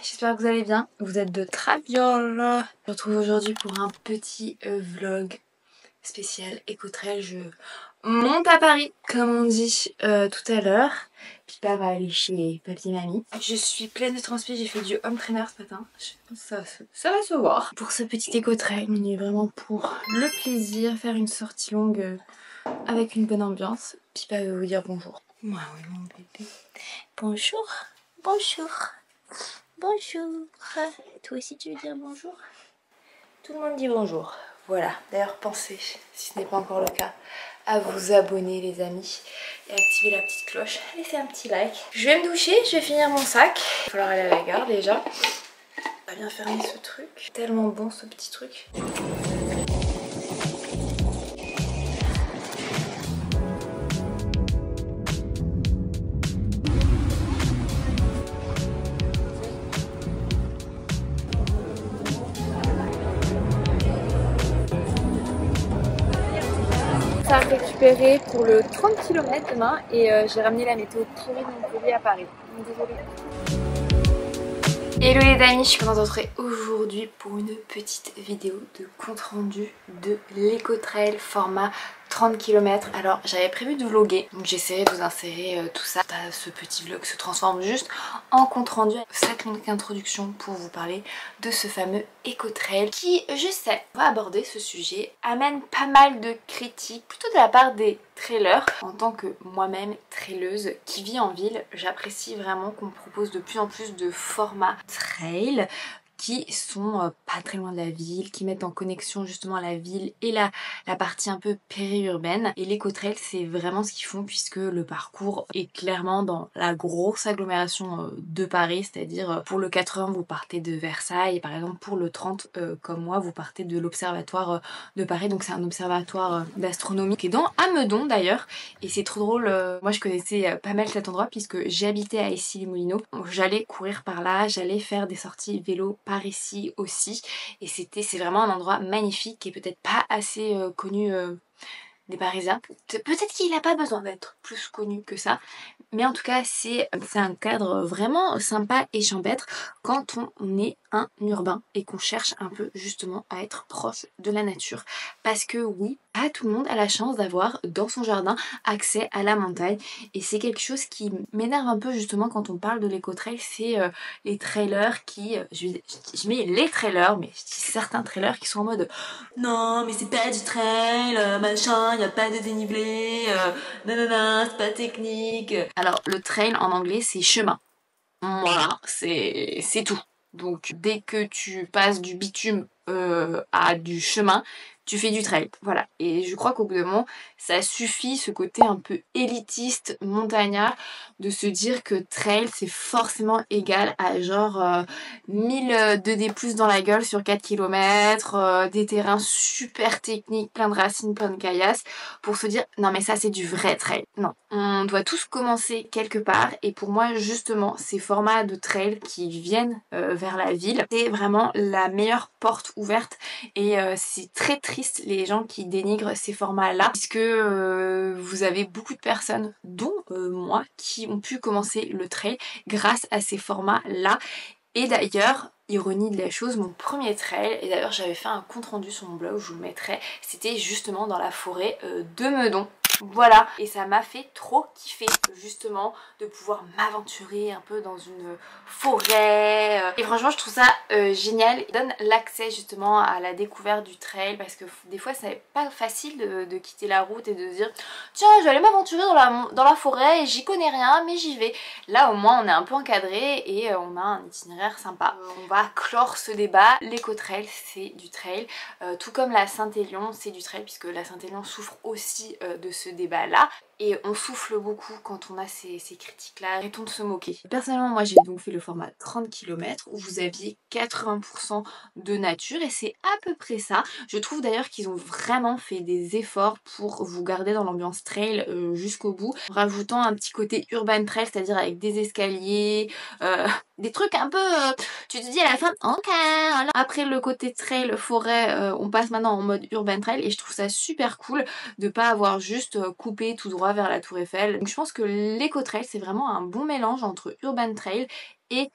j'espère que vous allez bien. Vous êtes de Traviole. Je vous retrouve aujourd'hui pour un petit vlog spécial éco-trail. Je monte à Paris, comme on dit tout à l'heure. Pipa va aller chez papy et mamie. Je suis pleine de transpi, j'ai fait du home trainer ce matin. Je pense que ça va se voir. Pour ce petit éco-trail, on est vraiment pour le plaisir, faire une sortie longue avec une bonne ambiance. Pipa va vous dire bonjour. Moi, oui, mon bébé. Bonjour, bonjour. Bonjour. Toi aussi tu veux dire bonjour? Tout le monde dit bonjour. Voilà. D'ailleurs pensez, si ce n'est pas encore le cas, à vous abonner les amis et activer la petite cloche. Laissez un petit like. Je vais me doucher, je vais finir mon sac. Il va falloir aller à la gare déjà. On va bien fermer ce truc. Tellement bon ce petit truc. Ça a récupéré pour le 30 km demain et j'ai ramené la météo pourrie de Montpellier à Paris. Désolée. Hello les amis, je suis contente de retrouver aujourd'hui pour une petite vidéo de compte rendu de l'éco-trail format 30 km. Alors j'avais prévu de vlogger, donc j'essaierai de vous insérer tout ça. Ce petit vlog se transforme juste en compte rendu. Sacrée introduction pour vous parler de ce fameux éco-trail qui, je sais, on va aborder ce sujet, amène pas mal de critiques, plutôt de la part des trailers. En tant que moi-même traileuse qui vit en ville, j'apprécie vraiment qu'on me propose de plus en plus de formats trail qui sont pas très loin de la ville, qui mettent en connexion justement la ville et la partie un peu périurbaine. Et l'éco-trail c'est vraiment ce qu'ils font puisque le parcours est clairement dans la grosse agglomération de Paris, c'est-à-dire pour le 80 vous partez de Versailles et par exemple pour le 30 comme moi vous partez de l'observatoire de Paris, donc c'est un observatoire d'astronomie qui est dans Amedon d'ailleurs et c'est trop drôle. Moi je connaissais pas mal cet endroit puisque j'habitais à Issy-les-Moulineaux, j'allais courir par là, j'allais faire des sorties vélo par ici aussi et c'est vraiment un endroit magnifique qui est peut-être pas assez connu des Parisiens. Peut-être qu'il n'a pas besoin d'être plus connu que ça, mais en tout cas c'est un cadre vraiment sympa et champêtre quand on est un urbain et qu'on cherche un peu justement à être proche de la nature, parce que oui, pas tout le monde a la chance d'avoir dans son jardin accès à la montagne et c'est quelque chose qui m'énerve un peu justement quand on parle de l'éco-trail, c'est les trailers qui, je mets les trailers, mais je dis certains trailers qui sont en mode non mais c'est pas du trail, machin, y a pas de dénivelé, nanana, c'est pas technique. Alors le trail en anglais c'est chemin, voilà, c'est tout. Donc dès que tu passes du bitume à du chemin, tu fais du trail, voilà. Et je crois qu'au bout d'un moment, ça suffit ce côté un peu élitiste, montagnard, de se dire que trail c'est forcément égal à genre 1000 2D+ dans la gueule sur 4 km, des terrains super techniques, plein de racines, plein de caillasses, pour se dire non mais ça c'est du vrai trail. Non, on doit tous commencer quelque part et pour moi justement ces formats de trail qui viennent vers la ville, c'est vraiment la meilleure porte ouverte et c'est très triste les gens qui dénigrent ces formats là puisque vous avez beaucoup de personnes dont moi qui ont pu commencer le trail grâce à ces formats là. Et d'ailleurs, ironie de la chose, mon premier trail, et d'ailleurs j'avais fait un compte rendu sur mon blog, je vous le mettrai, c'était justement dans la forêt de Meudon. Voilà, et ça m'a fait trop kiffer justement de pouvoir m'aventurer un peu dans une forêt et franchement je trouve ça génial. Ça donne l'accès justement à la découverte du trail parce que des fois c'est pas facile de quitter la route et de se dire tiens je vais aller m'aventurer dans la forêt et j'y connais rien mais j'y vais. Là au moins on est un peu encadré et on a un itinéraire sympa. On va clore ce débat, l'éco-trail c'est du trail, tout comme la Saint-Élion c'est du trail puisque la Saint-Élion souffre aussi de ce débat là et on souffle beaucoup quand on a ces critiques là, arrêtons de se moquer. Personnellement moi j'ai donc fait le format 30 km où vous aviez 80% de nature et c'est à peu près ça. Je trouve d'ailleurs qu'ils ont vraiment fait des efforts pour vous garder dans l'ambiance trail jusqu'au bout, en rajoutant un petit côté urban trail, c'est-à-dire avec des escaliers, des trucs un peu tu te dis à la fin ok alors. Après le côté trail forêt on passe maintenant en mode urban trail et je trouve ça super cool de pas avoir juste coupé tout droit droit vers la Tour Eiffel. Donc je pense que l'éco-trail c'est vraiment un bon mélange entre urban trail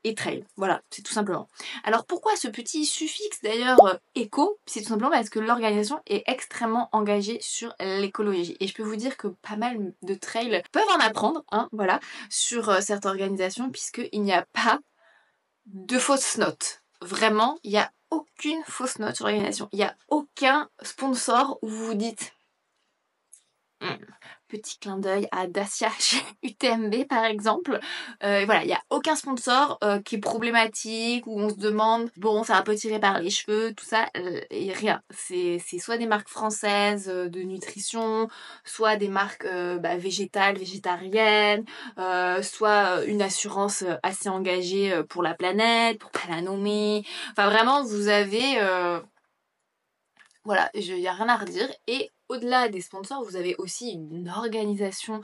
et trail. Voilà, c'est tout simplement. Alors pourquoi ce petit suffixe d'ailleurs éco? C'est tout simplement parce que l'organisation est extrêmement engagée sur l'écologie. Et je peux vous dire que pas mal de trails peuvent en apprendre, hein, voilà, sur cette organisation, puisqu'il n'y a pas de fausses notes. Vraiment, il n'y a aucune fausse note sur l'organisation. Il n'y a aucun sponsor où vous vous dites... Petit clin d'œil à Dacia chez UTMB par exemple. Voilà, il n'y a aucun sponsor qui est problématique, où on se demande, bon, c'est un peu tiré par les cheveux, tout ça, et rien. C'est soit des marques françaises de nutrition, soit des marques végétales, végétariennes, soit une assurance assez engagée pour la planète, pour pas la nommer. Enfin vraiment, vous avez... Voilà, il n'y a rien à redire. Et au-delà des sponsors, vous avez aussi une organisation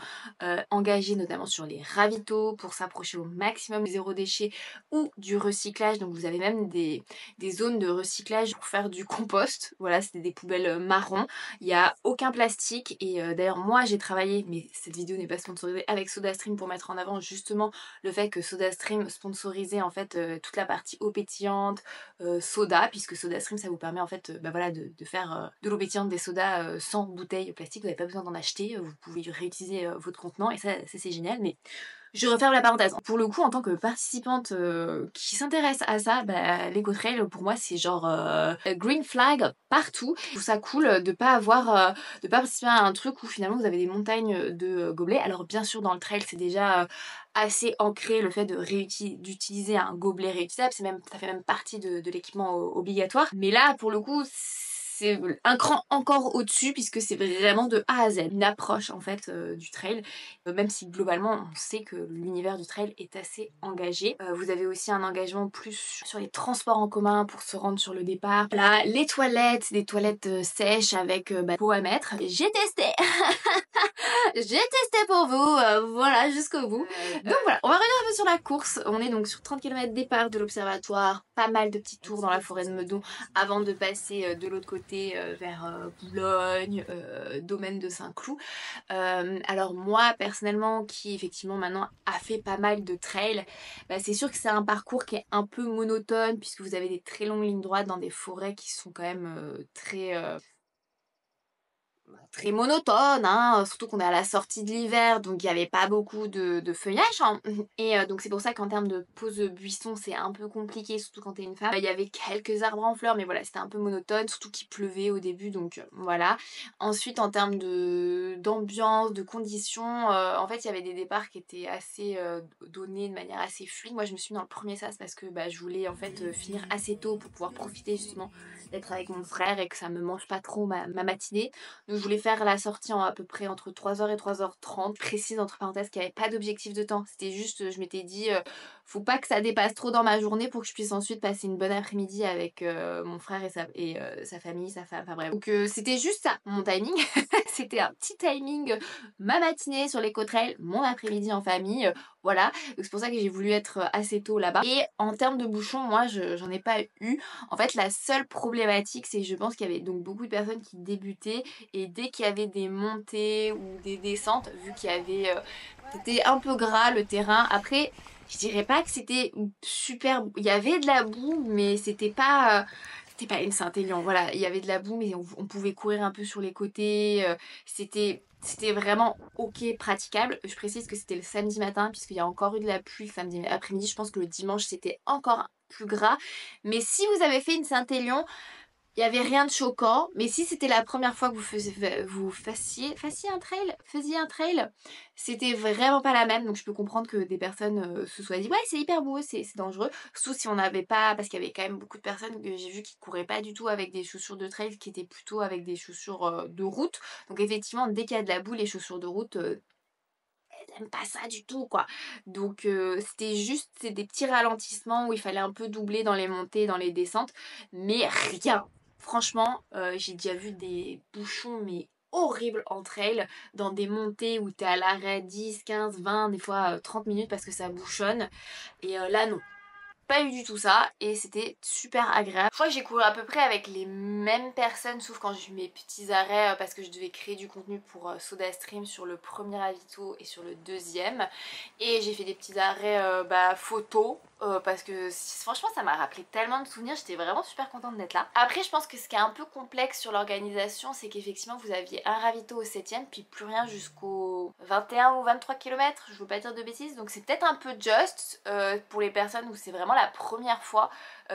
engagée notamment sur les ravitaux pour s'approcher au maximum du zéro déchet ou du recyclage. Donc vous avez même des zones de recyclage pour faire du compost. Voilà, c'était des poubelles marron. Il n'y a aucun plastique. Et d'ailleurs moi j'ai travaillé, mais cette vidéo n'est pas sponsorisée, avec SodaStream pour mettre en avant justement le fait que SodaStream sponsorisait en fait toute la partie eau pétillante, soda, puisque SodaStream ça vous permet en fait voilà, de faire de l'eau pétillante, des sodas sans bouteille plastique, vous n'avez pas besoin d'en acheter, vous pouvez réutiliser votre contenant et ça c'est génial. Mais je referme la parenthèse. Pour le coup, en tant que participante qui s'intéresse à ça, l'éco-trail pour moi c'est genre green flag partout. Je trouve ça cool de pas avoir, de pas participer à un truc où finalement vous avez des montagnes de gobelets. Alors bien sûr dans le trail c'est déjà assez ancré le fait d'utiliser un gobelet réutilisable, ça fait même partie de l'équipement obligatoire. Mais là pour le coup c'est un cran encore au-dessus puisque c'est vraiment de A à Z une approche en fait du trail, même si globalement on sait que l'univers du trail est assez engagé. Vous avez aussi un engagement plus sur les transports en commun pour se rendre sur le départ. Là, les toilettes, des toilettes sèches avec pot à mettre. J'ai testé j'ai testé pour vous, voilà, jusqu'au bout. Donc voilà, on va revenir un peu sur la course. On est donc sur 30 km départ de l'observatoire, pas mal de petits tours dans la forêt de Meudon avant de passer de l'autre côté vers Boulogne, domaine de Saint-Cloud. Alors moi personnellement qui effectivement maintenant a fait pas mal de trails, c'est sûr que c'est un parcours qui est un peu monotone puisque vous avez des très longues lignes droites dans des forêts qui sont quand même très monotone, hein, surtout qu'on est à la sortie de l'hiver, donc il n'y avait pas beaucoup de feuillage, hein. Et donc c'est pour ça qu'en termes de pose de buisson c'est un peu compliqué, surtout quand t'es une femme. Il y avait quelques arbres en fleurs, mais voilà, c'était un peu monotone, surtout qu'il pleuvait au début, donc voilà. Ensuite en termes d'ambiance, de conditions, en fait il y avait des départs qui étaient assez donnés de manière assez fluide. Moi je me suis mis dans le premier sas parce que je voulais en fait finir assez tôt pour pouvoir profiter justement d'être avec mon frère et que ça me mange pas trop ma matinée. Donc je voulais faire la sortie en à peu près entre 3h et 3h30, précise entre parenthèses qu'il n'y avait pas d'objectif de temps. C'était juste, je m'étais dit, faut pas que ça dépasse trop dans ma journée pour que je puisse ensuite passer une bonne après-midi avec mon frère et sa famille, sa femme, enfin bref. Donc c'était juste ça, mon timing. C'était un petit timing, ma matinée sur l'éco-trail, mon après-midi en famille, voilà. Donc c'est pour ça que j'ai voulu être assez tôt là-bas. Et en termes de bouchons, moi j'en ai pas eu. En fait la seule problématique c'est que je pense qu'il y avait donc beaucoup de personnes qui débutaient et dès qu'il y avait des montées ou des descentes, vu qu'il y avait... c'était un peu gras le terrain. Après, je dirais pas que c'était super... Il y avait de la boue, mais c'était pas une Saint-Élion. Voilà, il y avait de la boue, mais on pouvait courir un peu sur les côtés. C'était vraiment ok, praticable. Je précise que c'était le samedi matin, puisqu'il y a encore eu de la pluie le samedi après-midi. Je pense que le dimanche, c'était encore plus gras. Mais si vous avez fait une Saint-Élion... Il n'y avait rien de choquant, mais si c'était la première fois que vous faisiez un trail, c'était vraiment pas la même. Donc je peux comprendre que des personnes se soient dit ouais c'est hyper beau, c'est dangereux. Surtout si on n'avait pas, parce qu'il y avait quand même beaucoup de personnes que j'ai vu qui couraient pas du tout avec des chaussures de trail, qui étaient plutôt avec des chaussures de route. Donc effectivement dès qu'il y a de la boue, les chaussures de route... elles n'aiment pas ça du tout quoi. Donc c'est des petits ralentissements où il fallait un peu doubler dans les montées, dans les descentes, mais rien. Franchement, j'ai déjà vu des bouchons mais horribles en trail, dans des montées où t'es à l'arrêt 10, 15, 20, des fois 30 minutes parce que ça bouchonne. Et là non. pas eu du tout ça et c'était super agréable. Je crois que j'ai couru à peu près avec les mêmes personnes sauf quand j'ai eu mes petits arrêts parce que je devais créer du contenu pour SodaStream sur le premier ravito et sur le deuxième, et j'ai fait des petits arrêts photos parce que franchement ça m'a rappelé tellement de souvenirs, j'étais vraiment super contente d'être là. Après je pense que ce qui est un peu complexe sur l'organisation, c'est qu'effectivement vous aviez un ravito au 7ème puis plus rien jusqu'au 21 ou 23 km, je veux pas dire de bêtises, donc c'est peut-être un peu juste pour les personnes où c'est vraiment la première fois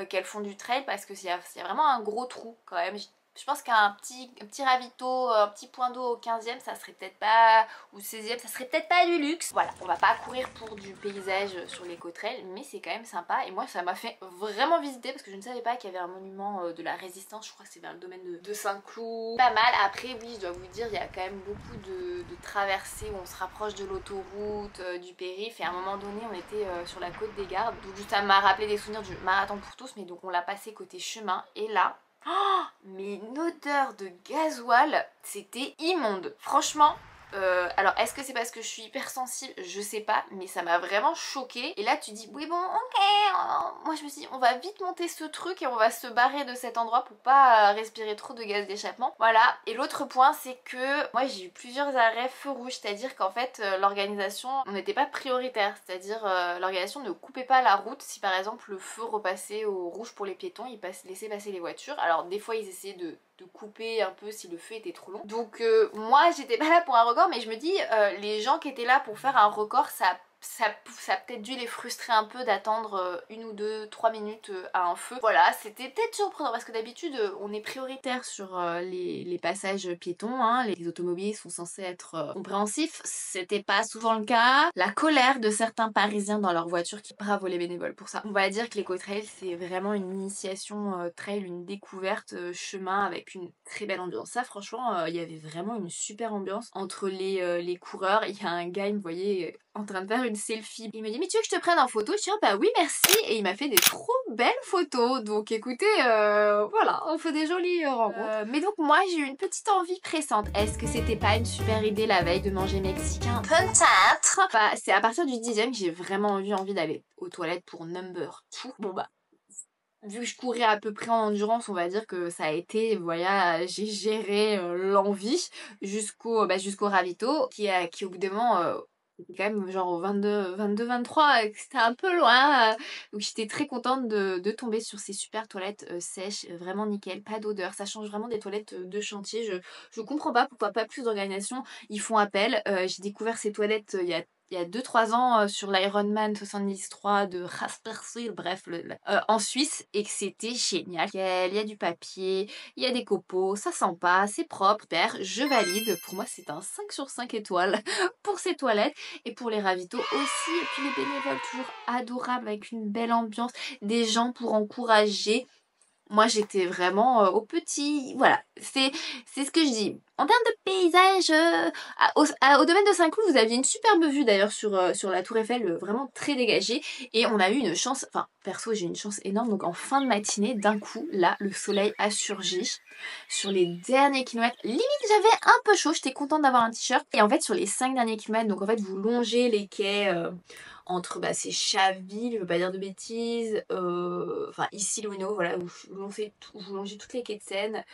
qu'elles font du trail, parce que s'il y a vraiment un gros trou quand même. Je pense qu'un petit ravito, un petit point d'eau au 15ème, ça serait peut-être pas, ou 16ème, ça serait peut-être pas du luxe. Voilà, on va pas courir pour du paysage sur l'éco-trail, mais c'est quand même sympa. Et moi, ça m'a fait vraiment visiter parce que je ne savais pas qu'il y avait un monument de la résistance. Je crois que c'est vers le domaine de Saint-Cloud. Pas mal. Après, oui, je dois vous dire, il y a quand même beaucoup de traversées où on se rapproche de l'autoroute, du périph'. Et à un moment donné, on était sur la côte des Gardes. Donc ça m'a rappelé des souvenirs du marathon pour tous, mais donc on l'a passé côté chemin. Et là, oh, mais une odeur de gasoil, c'était immonde. Franchement, alors est-ce que c'est parce que je suis hypersensible? Je sais pas, mais ça m'a vraiment choquée. Et là tu dis oui bon ok, moi je me suis dit on va vite monter ce truc et on va se barrer de cet endroit pour pas respirer trop de gaz d'échappement. Voilà. Et l'autre point c'est que moi j'ai eu plusieurs arrêts feu rouge, c'est-à-dire qu'en fait l'organisation on n'était pas prioritaire, c'est-à-dire l'organisation ne coupait pas la route si par exemple le feu repassait au rouge pour les piétons, ils laissaient passer les voitures. Alors des fois ils essayaient de couper un peu si le feu était trop long. Donc moi j'étais pas là pour un record, mais je me dis les gens qui étaient là pour faire un record, ça a peut-être dû les frustrer un peu d'attendre 1 ou 2, 3 minutes à un feu. Voilà, c'était peut-être surprenant parce que d'habitude on est prioritaire sur les passages piétons, hein. Les automobilistes sont censés être compréhensifs, c'était pas souvent le cas. La colère de certains Parisiens dans leur voiture, qui bravo les bénévoles pour ça. On va dire que l'éco-trail c'est vraiment une initiation trail, une découverte chemin avec une très belle ambiance. Ça franchement il y avait vraiment une super ambiance entre les coureurs. Il y a un gars, il me voyait en train de faire une selfie. Il m'a dit mais tu veux que je te prenne en photo? Je dis bah oui merci, et il m'a fait des trop belles photos. Donc écoutez voilà, on fait des jolies rencontres. Mais donc moi j'ai eu une petite envie pressante. Est-ce que c'était pas une super idée la veille de manger mexicain? Peut-être. Bah, c'est à partir du 10ème que j'ai vraiment eu envie d'aller aux toilettes pour number 2. Bon bah vu que je courais à peu près en endurance, on va dire que ça a été, voilà, j'ai géré l'envie jusqu'au ravito qui au bout d'un moment c'était quand même genre au 23, c'était un peu loin. Donc j'étais très contente de tomber sur ces super toilettes sèches, vraiment nickel, pas d'odeur. Ça change vraiment des toilettes de chantier. Je comprends pas pourquoi pas plus d'organisations ils font appel. J'ai découvert ces toilettes il y a 2-3 ans sur l'Ironman 73 de Raspersil, bref, en Suisse, et que c'était génial. Il y a du papier, il y a des copeaux, ça sent pas, c'est propre, super, je valide. Pour moi, c'est un 5 sur 5 étoiles pour ces toilettes et pour les ravitaux aussi. Et puis les bénévoles, toujours adorables, avec une belle ambiance, des gens pour encourager. Moi j'étais vraiment au petit, voilà, c'est ce que je dis. En termes de paysage, au domaine de Saint-Cloud, vous aviez une superbe vue d'ailleurs sur la tour Eiffel, vraiment très dégagée. Et on a eu une chance, enfin perso j'ai eu une chance énorme, donc en fin de matinée, d'un coup, là, le soleil a surgi. Sur les derniers kilomètres, limite j'avais un peu chaud, j'étais contente d'avoir un t-shirt. Et en fait sur les 5 derniers kilomètres, donc en fait vous longez les quais entre c'est Chaville, je veux pas dire de bêtises, enfin ici Louino, voilà, vous longez toutes les quais de Seine,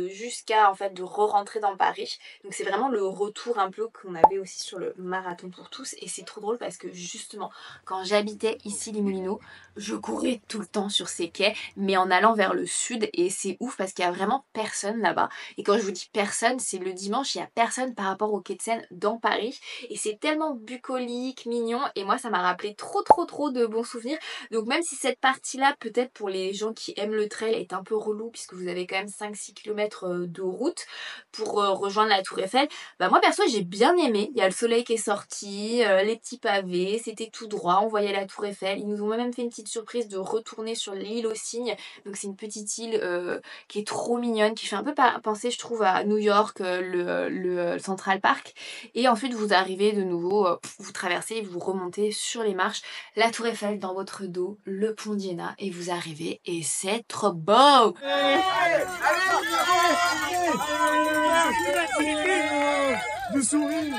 jusqu'à en fait de re-rentrer dans Paris. Donc c'est vraiment le retour un peu qu'on avait aussi sur le marathon pour tous, et c'est trop drôle parce que justement quand j'habitais ici les Moulineaux, je courais tout le temps sur ces quais, mais en allant vers le sud, et c'est ouf parce qu'il y a vraiment personne là-bas. Et quand je vous dis personne, c'est le dimanche, il y a personne par rapport au quai de Seine dans Paris, et c'est tellement bucolique, mignon, et moi ça m'a rappelé trop de bons souvenirs. Donc même si cette partie là peut-être pour les gens qui aiment le trail est un peu relou puisque vous avez quand même 5-6 km de route pour rejoindre la tour Eiffel, bah moi perso j'ai bien aimé. Il y a le soleil qui est sorti, les petits pavés, c'était tout droit, on voyait la tour Eiffel. Ils nous ont même fait une petite surprise de retourner sur l'île aux Cygnes, donc c'est une petite île qui est trop mignonne, qui fait un peu penser je trouve à New York, le Central Park. Et ensuite vous arrivez de nouveau, vous traversez, vous remontez sur les marches, la tour Eiffel dans votre dos, le pont d'Iéna, et vous arrivez et c'est trop beau. De sourire.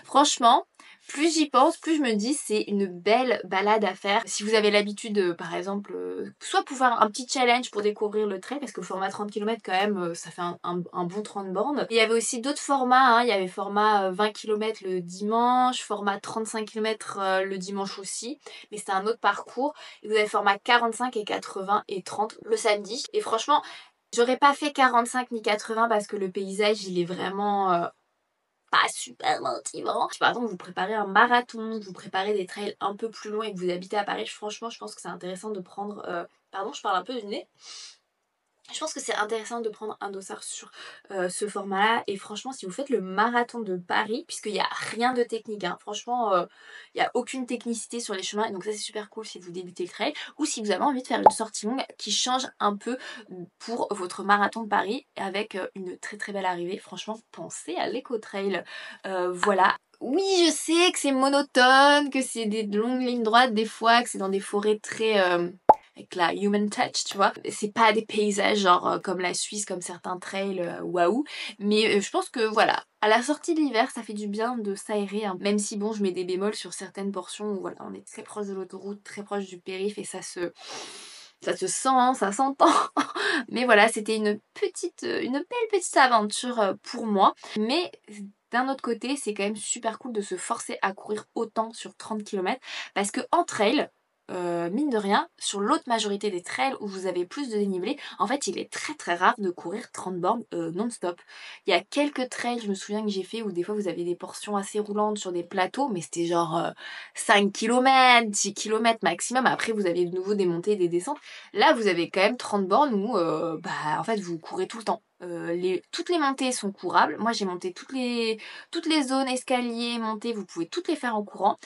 Franchement, plus j'y pense, plus je me dis c'est une belle balade à faire. Si vous avez l'habitude, par exemple, soit pour faire un petit challenge pour découvrir le trail, parce que le format 30 km quand même, ça fait un bon 30 bornes. Il y avait aussi d'autres formats, hein. Il y avait format 20 km le dimanche, format 35 km le dimanche aussi, mais c'était un autre parcours. Et vous avez format 45 et 80 et 30 le samedi. Et franchement, j'aurais pas fait 45 ni 80 parce que le paysage il est vraiment pas super motivant. Si par exemple vous préparez un marathon, vous préparez des trails un peu plus longs et que vous habitez à Paris, franchement je pense que c'est intéressant de prendre... Pardon, je parle un peu du nez. Je pense que c'est intéressant de prendre un dossard sur ce format-là. Et franchement, si vous faites le marathon de Paris, puisqu'il n'y a rien de technique, hein, franchement, il n'y a aucune technicité sur les chemins. Et donc ça, c'est super cool si vous débutez le trail. Ou si vous avez envie de faire une sortie longue qui change un peu pour votre marathon de Paris avec une très très belle arrivée. Franchement, pensez à l'éco-trail. Voilà. Oui, je sais que c'est monotone, que c'est des longues lignes droites des fois, que c'est dans des forêts très... avec la human touch, tu vois. C'est pas des paysages genre comme la Suisse, comme certains trails, waouh. Mais je pense que voilà, à la sortie de l'hiver, ça fait du bien de s'aérer, hein. Même si bon, je mets des bémols sur certaines portions où voilà, on est très proche de l'autoroute, très proche du périph' et ça se sent, hein, ça s'entend. Mais voilà, c'était une belle petite aventure pour moi. Mais d'un autre côté, c'est quand même super cool de se forcer à courir autant sur 30 km parce que en trail, mine de rien, sur l'autre majorité des trails où vous avez plus de dénivelé, en fait il est très très rare de courir 30 bornes non-stop. Il y a quelques trails, je me souviens que j'ai fait où des fois vous avez des portions assez roulantes sur des plateaux, mais c'était genre 5 km, 10 km maximum. Après vous avez de nouveau des montées et des descentes. Là vous avez quand même 30 bornes où en fait vous courez tout le temps. Toutes les montées sont courables. Moi j'ai monté toutes les zones escaliers, montées, vous pouvez toutes les faire en courant.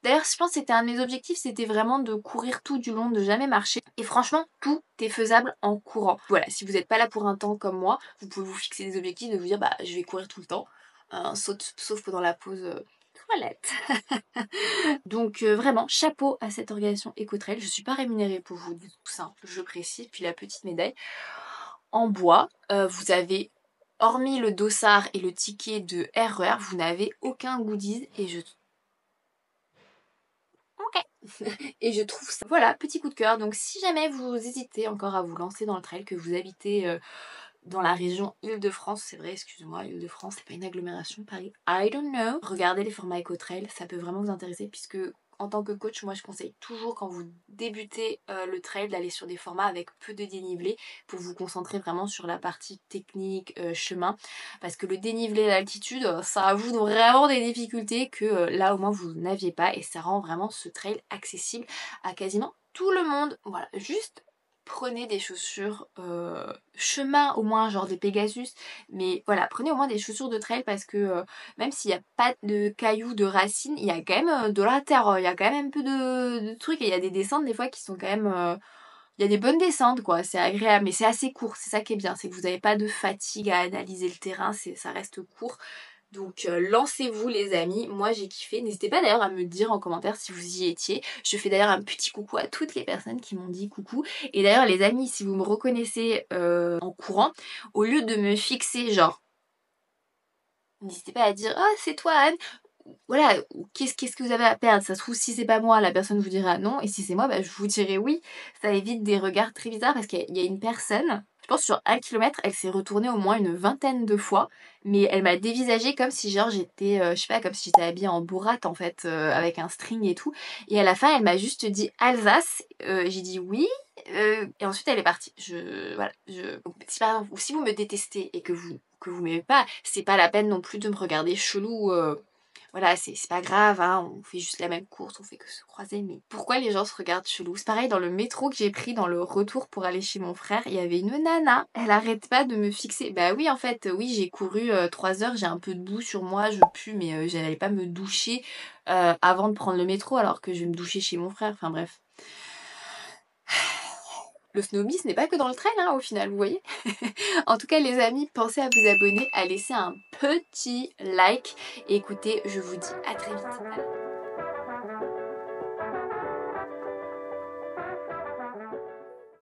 D'ailleurs, je pense que c'était un de mes objectifs, c'était vraiment de courir tout du long, de jamais marcher. Et franchement, tout est faisable en courant. Voilà, si vous n'êtes pas là pour un temps comme moi, vous pouvez vous fixer des objectifs, de vous dire, bah, je vais courir tout le temps, sauf pendant la pause toilette. Donc vraiment, chapeau à cette organisation Ecotrail. Je suis pas rémunérée pour vous dire tout ça, je précise. Puis la petite médaille en bois, vous avez... Hormis le dossard et le ticket de RER, vous n'avez aucun goodies et et je trouve ça... Voilà, petit coup de cœur. Donc si jamais vous hésitez encore à vous lancer dans le trail, que vous habitez dans la région Île-de-France, c'est vrai, excusez-moi, Île-de-France, c'est pas une agglomération, Paris, I don't know. Regardez les formats éco-trail, ça peut vraiment vous intéresser puisque en tant que coach, moi je conseille toujours quand vous débutez le trail d'aller sur des formats avec peu de dénivelé pour vous concentrer vraiment sur la partie technique, chemin, parce que le dénivelé et l'altitude, ça ajoute vraiment des difficultés que là au moins vous n'aviez pas et ça rend vraiment ce trail accessible à quasiment tout le monde. Voilà, juste prenez des chaussures chemin au moins, genre des Pegasus, mais voilà, prenez au moins des chaussures de trail parce que même s'il n'y a pas de cailloux, de racines, il y a quand même de la terre, il y a quand même un peu de trucs et il y a des descentes des fois qui sont quand même... il y a des bonnes descentes quoi, c'est agréable, mais c'est assez court, c'est ça qui est bien, c'est que vous n'avez pas de fatigue à analyser le terrain, ça reste court. Donc lancez-vous les amis, moi j'ai kiffé. N'hésitez pas d'ailleurs à me dire en commentaire si vous y étiez. Je fais d'ailleurs un petit coucou à toutes les personnes qui m'ont dit coucou. Et d'ailleurs les amis, si vous me reconnaissez en courant, au lieu de me fixer genre, n'hésitez pas à dire « Ah c'est toi Anne !» Voilà, qu'est-ce que vous avez à perdre? Ça se trouve, si c'est pas moi, la personne vous dira non, et si c'est moi, bah, je vous dirai oui. Ça évite des regards très bizarres parce qu'il y a une personne, je pense sur 1 km, elle s'est retournée au moins une vingtaine de fois, mais elle m'a dévisagée comme si genre j'étais, je sais pas, comme si j'étais habillée en bourrate en fait, avec un string et tout. Et à la fin, elle m'a juste dit Alsace, j'ai dit oui, et ensuite elle est partie. Donc, si par exemple, ou si vous me détestez et que vous m'aimez pas, c'est pas la peine non plus de me regarder chelou. Voilà, c'est pas grave, hein, on fait juste la même course, on fait que se croiser, mais pourquoi les gens se regardent chelou? C'est pareil, dans le métro que j'ai pris dans le retour pour aller chez mon frère, il y avait une nana, elle arrête pas de me fixer. Bah oui, en fait, oui, j'ai couru 3 heures, j'ai un peu de boue sur moi, je pue, mais j'allais pas me doucher avant de prendre le métro, alors que je vais me doucher chez mon frère, enfin bref. le snowbiz n'est pas que dans le trail hein, au final, vous voyez. En tout cas les amis, pensez à vous abonner, à laisser un petit like. Et écoutez, je vous dis à très vite.